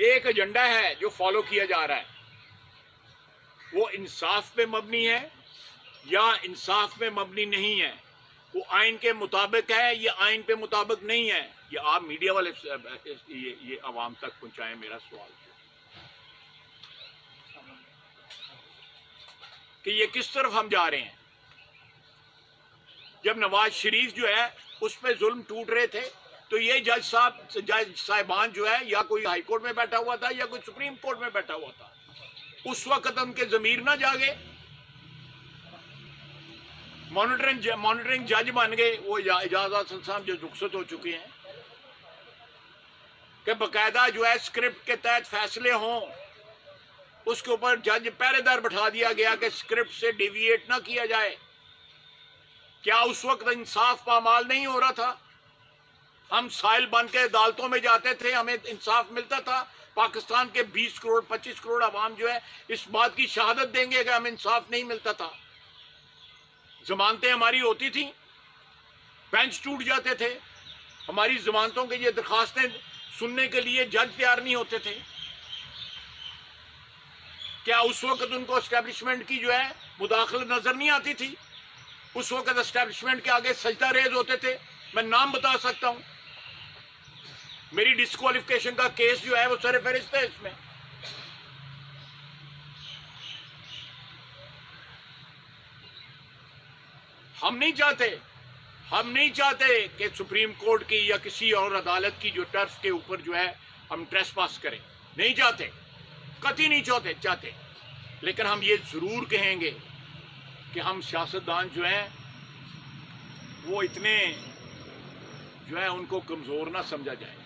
یہ ایک ایجنڈا ہے جو فالو کیا جا رہا ہے، وہ انصاف پہ مبنی ہے یا انصاف پہ مبنی نہیں ہے، وہ آئین کے مطابق ہے یا آئین پہ مطابق نہیں ہے، یہ آپ میڈیا والے یہ عوام تک پہنچائیں میرا سوال کہ یہ کس طرف ہم جا رہے ہیں۔ جب نواز شریف جو ہے اس پہ ظلم ٹوٹ رہے تھے تو یہ جج صاحبان جو ہے یا کوئی ہائی کورٹ میں بیٹھا ہوا تھا یا کوئی سپریم کورٹ میں بیٹھا ہوا تھا، اس وقت ان کے ضمیر نہ جاگے، مانیٹرنگ جج بن گئے، وہ اعجاز حسن صاحب جو رخصت ہو چکے ہیں، کہ باقاعدہ جو ہے اسکرپٹ کے تحت فیصلے ہوں، اس کے اوپر جج پہرے دار بٹھا دیا گیا کہ اسکرپٹ سے ڈیویٹ نہ کیا جائے۔ کیا اس وقت انصاف پامال نہیں ہو رہا تھا؟ ہم سائل بن کے عدالتوں میں جاتے تھے، ہمیں انصاف ملتا تھا۔ پاکستان کے 20 کروڑ 25 کروڑ عوام جو ہے اس بات کی شہادت دیں گے کہ ہمیں انصاف نہیں ملتا تھا۔ ضمانتیں ہماری ہوتی تھیں، بینچ ٹوٹ جاتے تھے، ہماری ضمانتوں کے یہ درخواستیں سننے کے لیے جج تیار نہیں ہوتے تھے۔ کیا اس وقت ان کو اسٹیبلشمنٹ کی جو ہے مداخلت نظر نہیں آتی تھی؟ اس وقت اسٹیبلشمنٹ کے آگے سجدہ ریز ہوتے تھے۔ میں نام بتا سکتا ہوں، میری ڈسکوالیفیکیشن کا کیس جو ہے وہ سر فہرست ہے اس میں۔ ہم نہیں چاہتے کہ سپریم کورٹ کی یا کسی اور عدالت کی جو ٹرف کے اوپر جو ہے ہم ٹریس پاس کریں، نہیں چاہتے، قطعی نہیں چاہتے، لیکن ہم یہ ضرور کہیں گے کہ ہم سیاستدان جو ہیں وہ اتنے جو ہے ان کو کمزور نہ سمجھا جائے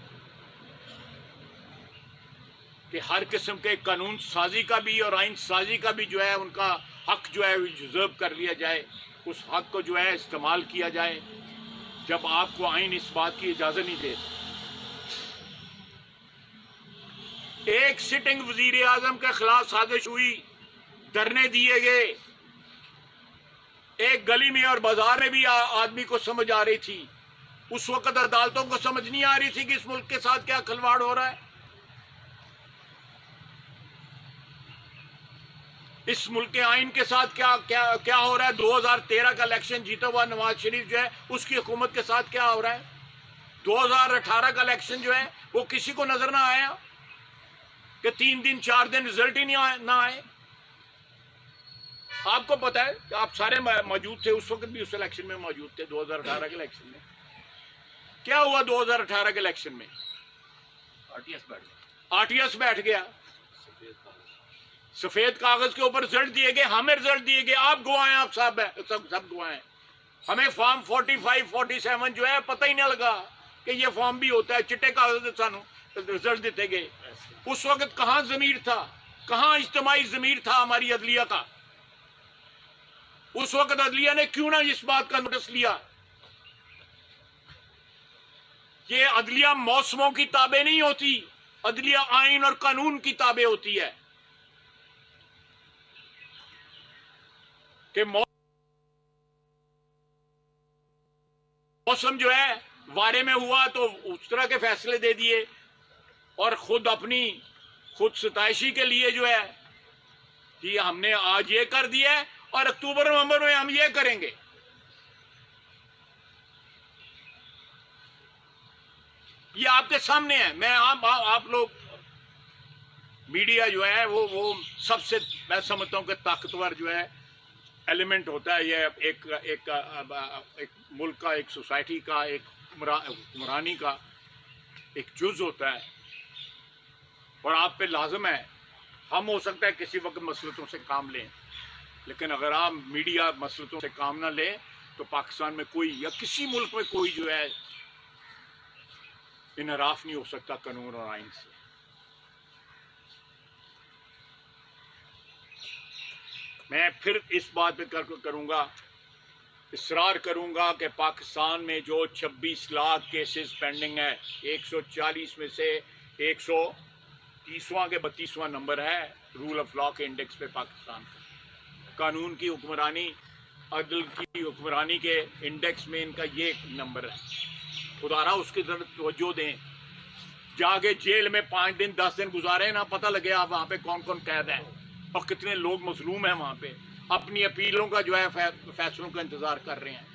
کہ ہر قسم کے قانون سازی کا بھی اور آئین سازی کا بھی جو ہے ان کا حق جو ہے ریزرو کر لیا جائے، اس حق کو جو ہے استعمال کیا جائے جب آپ کو آئین اس بات کی اجازت نہیں دے۔ ایک سٹنگ وزیر اعظم کے خلاف سازش ہوئی، دھرنے دیے گئے، ایک گلی میں اور بازار میں بھی آدمی کو سمجھ آ رہی تھی، اس وقت عدالتوں کو سمجھ نہیں آ رہی تھی کہ اس ملک کے ساتھ کیا کھلواڑ ہو رہا ہے، اس ملک کے آئین کے ساتھ کیا ہو رہا ہے۔ 2013 کا الیکشن جیتا ہوا نواز شریف جو ہے اس کی حکومت کے ساتھ کیا ہو رہا ہے۔ 2018 کا الیکشن جو ہے وہ کسی کو نظر نہ آیا کہ 3 دن 4 دن رزلٹ ہی نہ آئے۔ آپ کو پتا ہے کہ آپ سارے موجود تھے اس وقت بھی، اس الیکشن میں موجود تھے 2018 کے الیکشن میں۔ کیا ہوا 2018 کے الیکشن میں؟ آر ٹی ایس بیٹھ گیا، سفید کاغذ کے اوپر رزلٹ دیے گئے، ہمیں رزلٹ دیے گئے، آپ گواہ ہیں، آپ سب گواہ ہیں۔ ہمیں فارم 45 47 جو ہے پتہ ہی نہ لگا کہ یہ فارم بھی ہوتا ہے، چٹے کاغذ سانو رزلٹ دیتے گئے۔ اس وقت کہاں ضمیر تھا، کہاں اجتماعی ضمیر تھا ہماری عدلیہ کا؟ اس وقت عدلیہ نے کیوں نہ اس بات کا نوٹس لیا؟ یہ عدلیہ موسموں کی تابع نہیں ہوتی، عدلیہ آئین اور قانون کی تابع ہوتی ہے کہ موسم جو ہے وارے میں ہوا تو اس طرح کے فیصلے دے دیے، اور خود ستائشی کے لیے جو ہے کہ ہم نے آج یہ کر دیا ہے اور اکتوبر نومبر میں ہم یہ کریں گے۔ یہ آپ کے سامنے ہے۔ میں آپ لوگ میڈیا جو ہے وہ سب سے میں سمجھتا ہوں کہ طاقتور جو ہے ایلیمنٹ ہوتا ہے، یہ ایک ملک کا، ایک سوسائٹی کا، ایک حکمرانی کا ایک جز ہوتا ہے، اور آپ پہ لازم ہے۔ ہم ہو سکتا ہے کسی وقت مسلطوں سے کام لیں، لیکن اگر آپ میڈیا مسلطوں سے کام نہ لیں تو پاکستان میں کوئی یا کسی ملک میں کوئی جو ہے انحراف نہیں ہو سکتا قانون اور آئین سے۔ میں پھر اس بات پہ کروں گا، اصرار کروں گا کہ پاکستان میں جو 26 لاکھ کیسز پینڈنگ ہے، 140 میں سے 130واں کے 32واں نمبر ہے رول آف لا کے انڈیکس پہ پاکستان کا۔ قانون کی حکمرانی، عدل کی حکمرانی کے انڈیکس میں ان کا یہ نمبر ہے۔ خدا را اس کی طرف توجہ دیں جا کے جیل میں 5 دن 10 دن گزارے نا، پتہ لگے آپ وہاں پہ کون کون قید ہے اور کتنے لوگ مظلوم ہیں وہاں پہ، اپنی اپیلوں کا جو ہے فیصلوں کا انتظار کر رہے ہیں،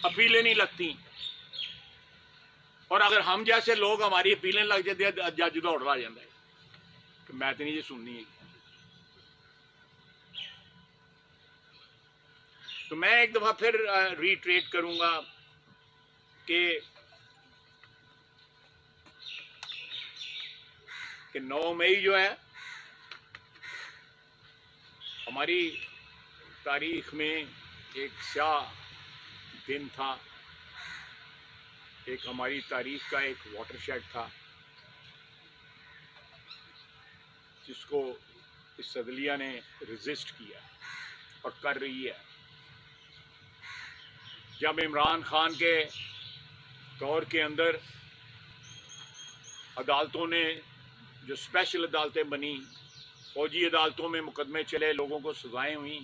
اپیلیں نہیں لگتی، اور اگر ہم جیسے لوگ ہماری اپیلیں لگ جاتی ہیں جج دوڑ آ جاتا ہے کہ میں تو نہیں یہ سننی ہے۔ تو میں ایک دفعہ پھر ریٹریٹ کروں گا کہ 9 مئی جو ہے ہماری تاریخ میں ایک سیاہ دن تھا، ایک ہماری تاریخ کا ایک واٹر شیڈ تھا جس کو اس عدلیہ نے ریزسٹ کیا اور کر رہی ہے۔ جب عمران خان کے دور کے اندر عدالتوں نے جو اسپیشل عدالتیں بنی، فوجی عدالتوں میں مقدمے چلے، لوگوں کو سزائیں ہوئیں،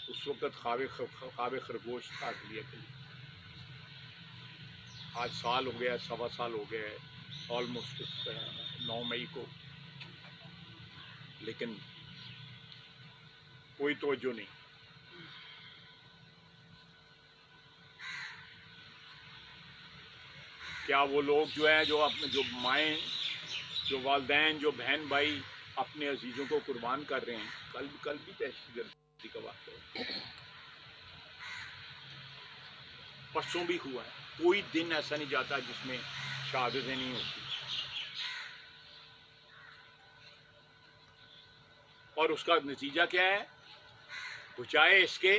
اس وقت خواب خرگوش تھا عدلیہ کے لیے۔ آج سال ہو گیا، 1.25 سال ہو گیا آلموسٹ 9 مئی کو، لیکن کوئی توجہ نہیں۔ کیا وہ لوگ جو ہیں جو اپنے جو مائیں، جو والدین، جو بہن بھائی اپنے عزیزوں کو قربان کر رہے ہیں، کل بھی دہشت گردی کا واقعہ ہے، پرسوں بھی ہوا ہے، کوئی دن ایسا نہیں جاتا جس میں شہادتیں نہیں ہوتی، اور اس کا نتیجہ کیا ہے؟ بجائے اس کے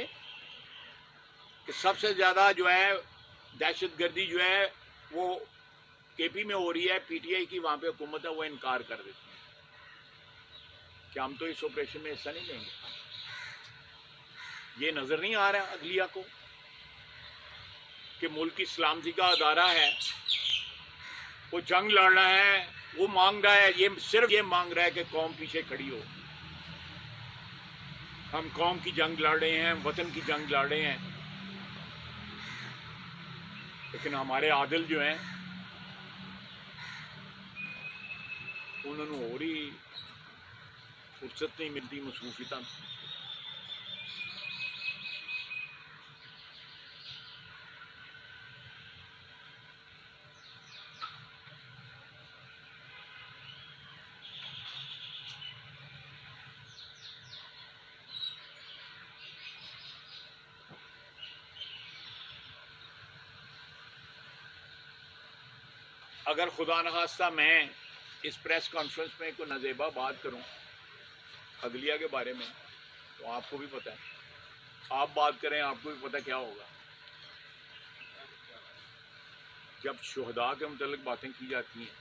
کہ سب سے زیادہ جو ہے دہشت گردی جو ہے وہ کے پی میں ہو رہی ہے، پی ٹی آئی کی وہاں پہ حکومت ہے، وہ انکار کر دیتی ہے کہ ہم تو اس آپریشن میں حصہ نہیں لیں گے۔ یہ نظر نہیں آ رہا عدلیہ کو کہ ملک کی سلامتی کا ادارہ ہے، وہ جنگ لڑ رہا ہے، وہ مانگ رہا ہے، یہ صرف یہ مانگ رہا ہے کہ قوم پیچھے کھڑی ہو، ہم قوم کی جنگ لڑ رہے ہیں، وطن کی جنگ لڑ رہے ہیں، لیکن ہمارے عادل جو ہیں انہوں نے اور ہی فرصت نہیں ملتی مصروفیت۔ اگر خدا نخواستہ میں اس پریس کانفرنس میں کوئی نازیبہ بات کروں عدلیہ کے بارے میں تو آپ کو بھی پتہ ہے، آپ بات کریں آپ کو بھی پتہ کیا ہوگا۔ جب شہداء کے متعلق باتیں کی جاتی ہیں،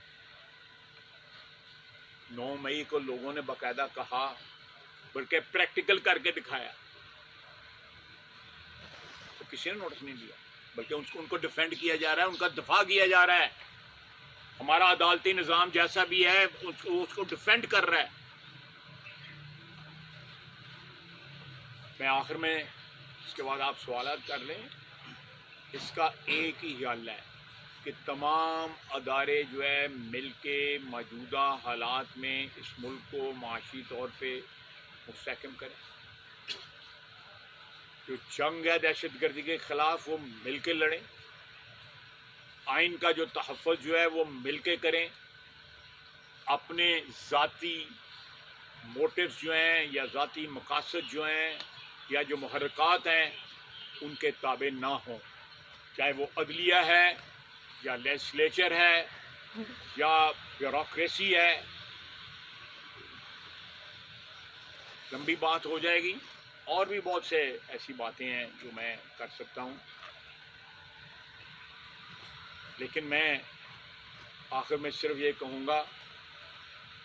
9 مئی کو لوگوں نے باقاعدہ کہا، بلکہ پریکٹیکل کر کے دکھایا، تو کسی نے نوٹس نہیں دیا، بلکہ ان کو ڈیفینڈ کیا جا رہا ہے، ان کا دفاع کیا جا رہا ہے۔ ہمارا عدالتی نظام جیسا بھی ہے اس کو ڈیفینڈ کر رہا ہے۔ میں آخر میں اس کے بعد آپ سوالات کر لیں، اس کا ایک ہی حل ہے کہ تمام ادارے جو ہے مل کے موجودہ حالات میں اس ملک کو معاشی طور پہ مستحکم کریں۔ جو جنگ ہے دہشت گردی کے خلاف وہ مل کے لڑیں، آئین کا جو تحفظ جو ہے وہ مل کے کریں، اپنے ذاتی موٹیوز جو ہیں یا ذاتی مقاصد جو ہیں یا جو محرکات ہیں ان کے تابع نہ ہوں، چاہے وہ عدلیہ ہے یا لیجسلیچر ہے یا بیوروکریسی ہے۔ لمبی بات ہو جائے گی، اور بھی بہت سے ایسی باتیں ہیں جو میں کر سکتا ہوں، لیکن میں آخر میں صرف یہ کہوں گا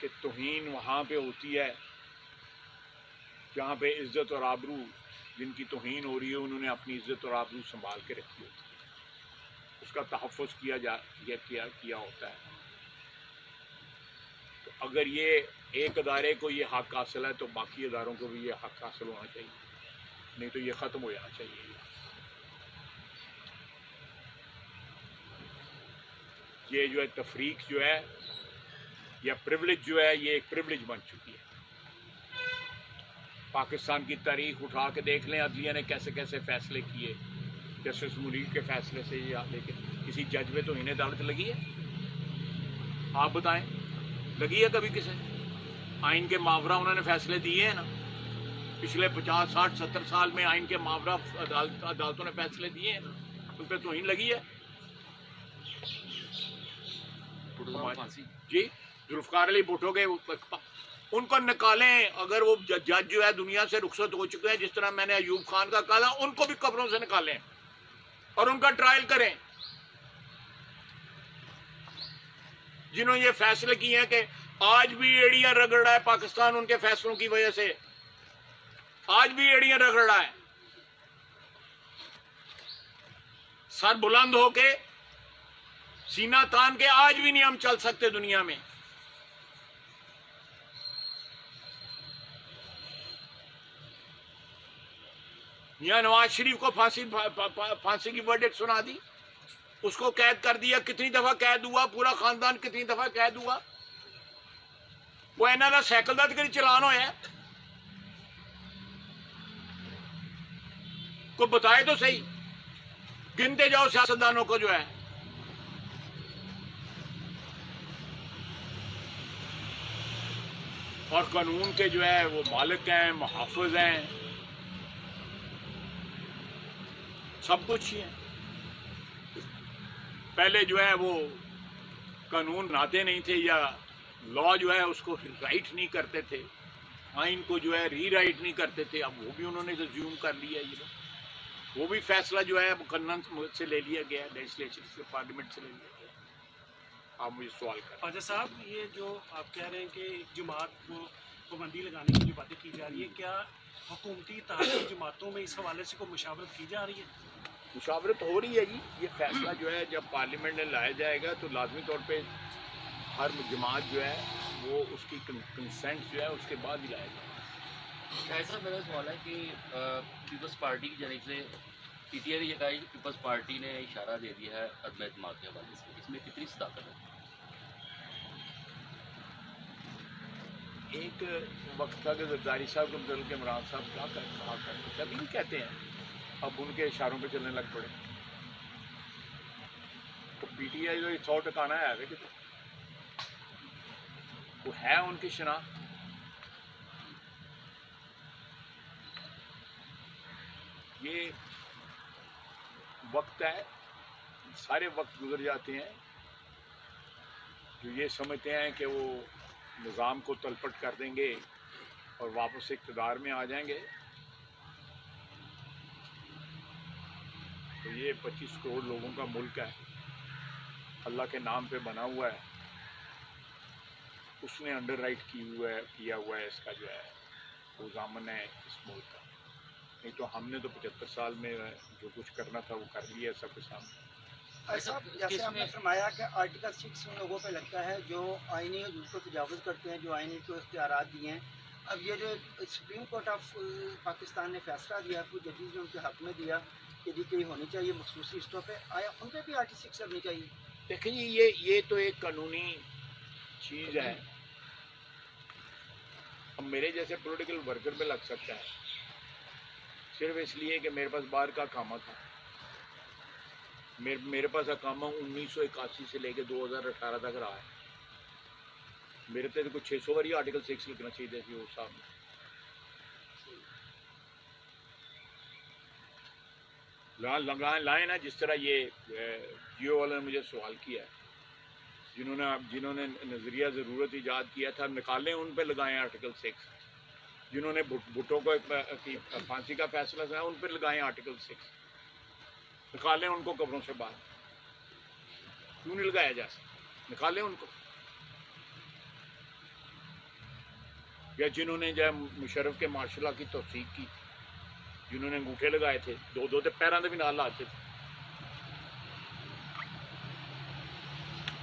کہ توہین وہاں پہ ہوتی ہے جہاں پہ عزت اور آبرو، جن کی توہین ہو رہی ہے انہوں نے اپنی عزت اور آبرو سنبھال کے رکھی ہوتی ہے، اس کا تحفظ کیا ہوتا ہے۔ تو اگر یہ ایک ادارے کو یہ حق حاصل ہے تو باقی اداروں کو بھی یہ حق حاصل ہونا چاہیے، نہیں تو یہ ختم ہو جانا چاہیے۔ یہ جو ہے تفریق جو ہے یا پریولیج جو ہے یہ ایک پریولیج بن چکی ہے. پاکستان کی تاریخ اٹھا کے دیکھ لیں عدلیہ نے کیسے کیسے فیصلے کیے. جسٹس منیر کے فیصلے سے یہ لے کے کسی جج پہ تو انہیں عدالت لگی ہے؟ آپ بتائیں لگی ہے کبھی کسی؟ آئین کے ماورا انہوں نے فیصلے دیے ہیں نا. پچھلے 50 60 70 سال میں آئین کے ماورا عدالتوں نے فیصلے دیے ہیں نا. ان پہ توہین لگی ہے. جی ذوالفقار علی بھٹو کے ان کو نکالیں. اگر وہ جج جو ہے دنیا سے رخصت ہو چکے ہیں جس طرح میں نے ایوب خان کا کہا ان کو بھی قبروں سے نکالیں اور ان کا ٹرائل کریں. جنہوں نے یہ فیصلے کیے ہیں کہ آج بھی ایڑیاں رگڑ رہا ہے پاکستان ان کے فیصلوں کی وجہ سے. آج بھی ایڑیاں رگڑ رہا ہے. سر بلند ہو کے سینہ تان کے آج بھی نہیں ہم چل سکتے دنیا میں. میاں نواز شریف کو پھانسی کی ورڈکٹ سنا دی. اس کو قید کر دیا. کتنی دفعہ قید ہوا؟ پورا خاندان کتنی دفعہ قید ہوا؟ وہ اینا دا سائیکل دا تکری چلان ہویا ہے. کو بتائے تو صحیح. گنتے جاؤ سیاستدانوں کو جو ہے. اور قانون کے جو ہے وہ مالک ہیں، محافظ ہیں، سب کچھ ہی ہے. پہلے جو ہے وہ قانون بناتے نہیں تھے یا لا جو ہے اس کو رائٹ نہیں کرتے تھے، آئین کو جو ہے ری رائٹ نہیں کرتے تھے. اب وہ بھی انہوں نے ریزیوم کر لیا. یہ لوگ وہ بھی فیصلہ جو ہے مقنن سے لے لیا گیا، لیجسلیچر سے، پارلیمنٹ سے لے لیا گیا. آپ مجھے سوال کریں. خواجہ صاحب یہ جو آپ کہہ رہے ہیں کہ ایک جماعت کو پابندی لگانے کی جو باتیں کی جا رہی ہے، کیا حکومتی اتحادی جماعتوں میں اس حوالے سے کوئی مشاورت کی جا رہی ہے؟ مشاورت ہو رہی ہے جی. یہ فیصلہ جو ہے جب پارلیمنٹ میں لایا جائے گا تو لازمی طور پہ ہر جماعت جو ہے وہ اس کی کنسنٹ جو ہے اس کے بعد ہی لائے گا. شاہد صاحب میرا سوال ہے کہ پیپلز پارٹی کی جانب سے پی ٹی آئی نے یہ کہا ہے کہ پیپلز پارٹی نے اشارہ دے دیا ہے عدم اعتماد کے حوالے سے، اس میں کتنی صداقت ہے؟ ایک وقت تھا کہ زرداری صاحب کو بدل کے عمران صاحب کیا کہا کرتے ابھی بھی کہتے ہیں. اب ان کے اشاروں پہ چلنے لگ پڑے. تو پی ٹی آئی جو 100 ٹکانا ہے کہ وہ ہے ان کی شناخت. یہ وقت ہے، سارے وقت گزر جاتے ہیں جو یہ سمجھتے ہیں کہ وہ نظام کو تلپٹ کر دیں گے اور واپس اقتدار میں آ جائیں گے. تو یہ 25 کروڑ لوگوں کا ملک ہے، اللہ کے نام پہ بنا ہوا ہے. اس نے انڈر رائٹ کیا ہوا ہے اس کا جو ہے وہ ضامن ہے اس ملک کا. نہیں تو ہم نے تو 75 سال میں جو کچھ کرنا تھا وہ کر لیا سب کے سامنے. جیسے آپ نے فرمایا کہ آرٹیکل 6 ان لوگوں پہ لگتا ہے جو آئینی حدود کو تجاوز کرتے ہیں، جو آئینی کو اختیارات دیے ہیں. اب یہ جو سپریم کورٹ آف پاکستان نے فیصلہ دیا، کچھ ججز نے ان کے حق میں دیا کہ جی کہیں ہونی چاہیے مخصوص لسٹوں پہ، آیا ان پہ بھی آرٹیکل 6 لگنی چاہیے؟ دیکھیں جی یہ تو ایک قانونی چیز ہے. اب میرے جیسے پولیٹیکل ورکر پہ لگ سکتا ہے صرف اس لیے کہ میرے پاس باہر کا کامہ تھا. میرے پاس اقامہ 1981 سے لے کے 2018 تک رہا ہے. میرے تے کوئی 600 باری آرٹیکل 6 لکھنا چاہیے تھی اس صاحب نے لائے نا. جس طرح یہ جیو والے نے مجھے سوال کیا ہے، جنہوں نے نظریہ ضرورت ایجاد کیا تھا نکالیں، ان پہ لگائیں آرٹیکل 6. جنہوں نے بھٹو کو پھانسی کا فیصلہ کیا ان پہ لگائیں آرٹیکل 6. نکالیں ان کو قبروں سے باہر. کیوں نہیں لگایا جا سکتا؟ نکالیں ان کو. یا جنہوں نے جو ہے مشرف کے مارشل لا کی توثیق کی، جنہوں نے انگوٹھے لگائے تھے، دو پیروں سے بھی نال لاتے تھے،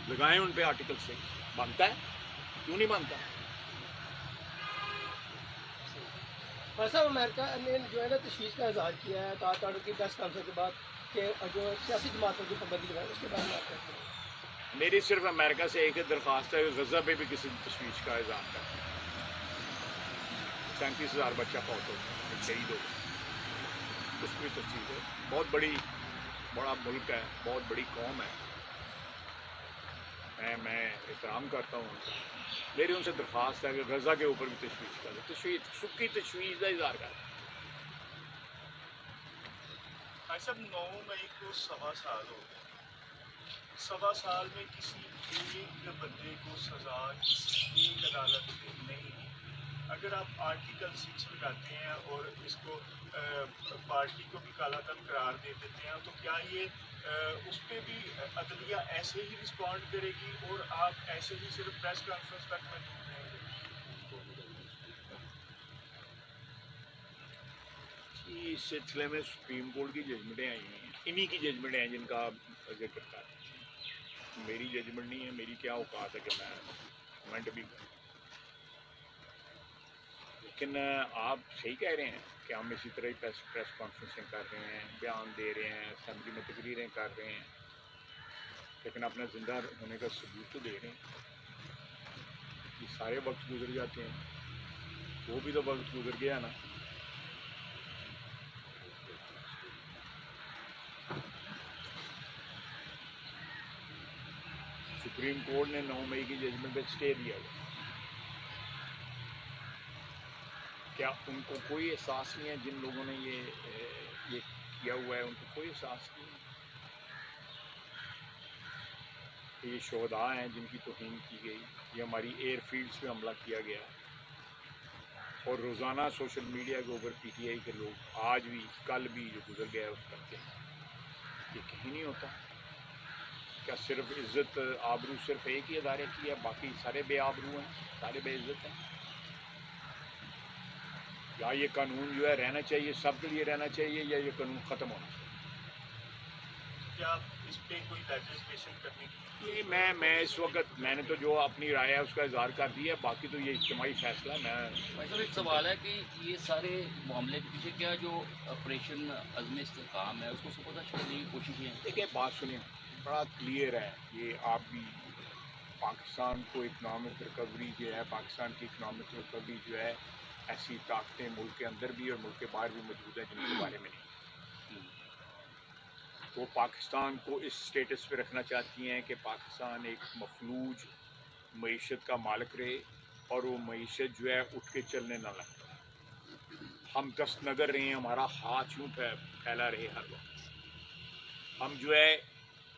لگائیں ان پہ آرٹیکل 6. بنتا ہے؟ کیوں نہیں بنتا؟ ایسا امریکہ نے جو ہے نا تشویش کا اظہار کیا ہے تاڑ کی پریس کانفرنس کے بعد کہ جو سیاسی جماعتوں کی پابندی لگائے اس کے بارے میں آپ کہتے ہیں؟ میری صرف امریکہ سے ایک ہی درخواست ہے کہ غزہ پہ بھی کسی تشویش کا اظہار کریں. 37,000 بچہ فوت ہو گیا، شہید ہو گیا، اس کی تفصیل ہے. بہت بڑا ملک ہے، بہت بڑی قوم ہے. میں احترام کرتا ہوں ان کا. میری ان سے درخواست ہے کہ غزہ کے اوپر بھی تشویش کریں، سکی تشویش کا اظہار کریں. بھائی صاحب 9 مئی کو 1.25 سال ہو گئے. 1.25 سال میں کسی ایک بندے کو سزا کسی ایک عدالت میں نہیں دی. اگر آپ آرٹیکل 6 لگاتے ہیں اور اس کو پارٹی کو بھی کالا دن قرار دے دیتے ہیں تو کیا یہ اس پہ بھی عدلیہ ایسے ہی رسپونڈ کرے گی اور آپ ایسے ہی صرف پریس کانفرنس تک محدود رہیں گے؟ اس سلسلے میں سپریم کورٹ کی ججمنٹیں آئی ہیں، انہی کی ججمنٹیں ہیں جن کا آپ ذکر کر رہے ہیں. میری ججمنٹ نہیں ہے، میری کیا اوقات ہے کہ میں کمنٹ بھی کروں. لیکن آپ صحیح کہہ رہے ہیں کہ ہم اسی طرح پریس کانفرنسیں کر رہے ہیں، بیان دے رہے ہیں، اسمبلی میں تقریریں کر رہے ہیں، لیکن اپنا زندہ ہونے کا ثبوت تو دے رہے ہیں. یہ سارے وقت گزر جاتے ہیں، وہ بھی تو وقت گزر گیا نا. سپریم کورٹ نے 9 مئی کی ججمنٹ پہ اسٹے دیا ہوا. کیا ان کو کوئی احساس نہیں ہے؟ جن لوگوں نے یہ کیا ہوا ہے ان کو کوئی احساس نہیں ہے کہ یہ شہداء ہیں جن کی توہین کی گئی، یہ ہماری ایئر فیلڈز پہ حملہ کیا گیا، اور روزانہ سوشل میڈیا کے اوپر پی ٹی آئی کے لوگ آج بھی کل بھی جو گزر گیا اس کرتے ہیں. یہ کہیں نہیں ہوتا. کیا صرف عزت آبرو صرف ایک ہی ادارے کی ہے، باقی سارے بے آبرو ہیں، سارے بے عزت ہیں؟ یا یہ قانون جو ہے رہنا چاہیے، سب کے لیے رہنا چاہیے، یا یہ قانون ختم ہونا چاہیے؟ کیا اس پہ کوئی لیجسلیشن کرنے کی یہ میں اس وقت میں نے تو جو اپنی رائے ہے اس کا اظہار کر دیا ہے، باقی تو یہ اجتماعی فیصلہ ہے. بھائی صاحب ایک سوال ہے کہ یہ سارے معاملے کے پیچھے کیا جو آپریشن عزم استحکام ہے اس کو سپردش کرنے کی کوششیں ہیں؟ دیکھیں بات سنیں، بڑا کلیئر ہے یہ. آپ بھی پاکستان کو اکنامک ریکوری جو ہے، پاکستان کی اکنامک ریکوری جو ہے، ایسی طاقتیں ملک کے اندر بھی اور ملک کے باہر بھی موجود ہیں جن کے بارے میں نہیں. وہ پاکستان کو اس سٹیٹس پہ رکھنا چاہتی ہیں کہ پاکستان ایک مفلوج معیشت کا مالک رہے اور وہ معیشت جو ہے اٹھ کے چلنے نہ لگے. ہم دست نگر رہے ہیں، ہمارا ہاتھ یوں پھیلا رہے ہر وقت. ہم جو ہے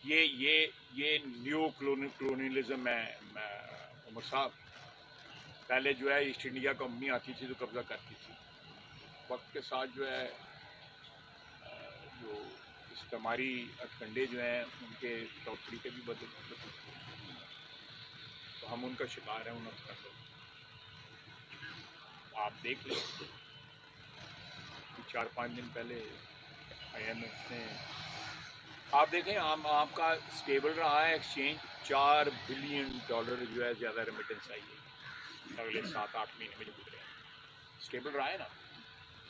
یہ نیو کلونیلزم ہے. عمر صاحب پہلے جو ہے ایسٹ انڈیا کمپنی آتی تھی تو قبضہ کرتی تھی. وقت کے ساتھ جو ہے جو استعماری ہتھکنڈے جو ہیں ان کے طور طریقے بھی بدل تو ہم ان کا شکار ہیں ان ہتھکنڈوں. آپ دیکھ لیں 4-5 دن پہلے IMF نے آپ دیکھیں آپ کا سٹیبل رہا ہے ایکسچینج. $4 بلین جو ہے زیادہ ریمیٹنس آئی ہے اگلے 7-8 مہینے میں جو گزرے ہیں. سٹیبل رہا ہے نا.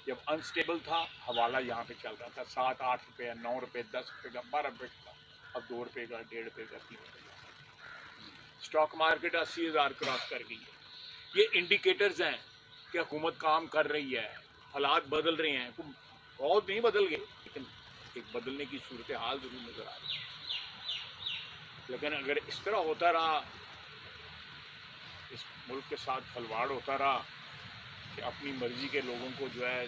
جب انسٹیبل تھا حوالہ یہاں پہ چل رہا تھا 7-8 روپے، 9 روپے، 10 روپے کا، 12 روپے کا، اب 2 روپے کا، 1.5 روپے کا، 3 روپے کا. اسٹاک مارکیٹ 80,000 کراس کر گئی ہے. یہ انڈیکیٹرز ہیں کہ حکومت کام کر رہی ہے، حالات بدل رہے ہیں. بہت نہیں بدل گئے لیکن ایک بدلنے کی صورتحال ضرور نظر آ رہی ہے. لیکن اگر اس طرح ہوتا رہا، اس ملک کے ساتھ کھلواڑ ہوتا رہا کہ اپنی مرضی کے لوگوں کو جو ہے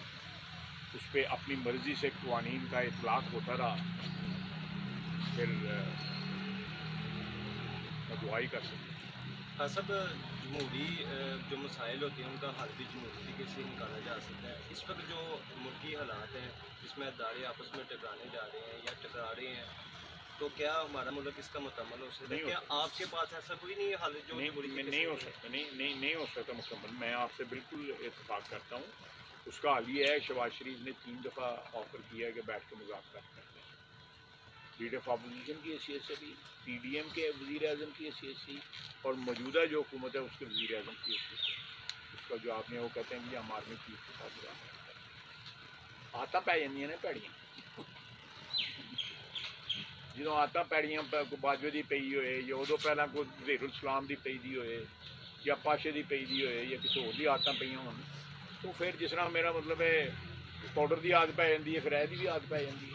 اس پہ اپنی مرضی سے قوانین کا اطلاق ہوتا رہا، پھر میں دعائی کر سکتا ہوں. سب جمہوری جو مسائل ہوتے ہیں ان کا حل بھی جمہوری طریقے سے نکالا جا سکتا ہے. اس وقت جو ملکی حالات ہیں جس میں ادارے آپس میں ٹکرانے جا رہے ہیں یا ٹکرا رہے ہیں، تو کیا ہمارا ملک اس کا مکمل ہو سکتا ہے؟ کیا آپ کے پاس ایسا کوئی نہیں ہے حل جو جمہوری طریقے سے نہیں ہو سکتا، نہیں ہو سکتا مکمل. میں آپ سے بالکل اتفاق کرتا ہوں. اس کا حل یہ ہے، شہباز شریف نے 3 دفعہ آفر کیا کہ بیٹھ کے مذاکرات کرتے ہیں. لیڈر آف اپوزیشن کی حیثیت سے بھی، پی ڈی ایم کے وزیر اعظم کی حیثیت سے اور موجودہ جو حکومت ہے اس کے وزیر اعظم کی حیثیت سے. اس کا جو آپ نے وہ کہتے ہیں کہ ہم آرمی چیف کے ساتھ مذاکرات کرتے ہیں. آتا پی جی نے پیڑیاں ਜਦੋਂ ਆਦਤਾਂ ਪੈੜੀਆਂ ਕੋਈ ਬਾਜਵੇ ਦੀ ਪਈ ਹੋਏ ਜਾਂ ਉਦੋਂ ਪਹਿਲਾਂ ਕੋਈ ਵਜ਼ੀਰੁਲ ਇਸਲਾਮ ਦੀ ਪਈ ਦੀ ਹੋਏ ਜਾਂ ਪਾਸ਼ੇ ਦੀ ਪਈ ਦੀ ਹੋਏ ਜਾਂ ਕਿਸੇ ਹੋਰ ਦੀ ਆਦਤਾਂ ਪਈਆਂ ਹੋਣ, ਤਾਂ ਫਿਰ ਜਿਸ ਤਰ੍ਹਾਂ ਮੇਰਾ ਮਤਲਬ ਹੈ ਪਾਊਡਰ ਦੀ ਆਦਤ ਪੈ ਜਾਂਦੀ ਹੈ, ਫਿਰ ਇਹਦੀ ਵੀ ਆਦਤ ਪੈ ਜਾਂਦੀ ਹੈ।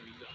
20,000।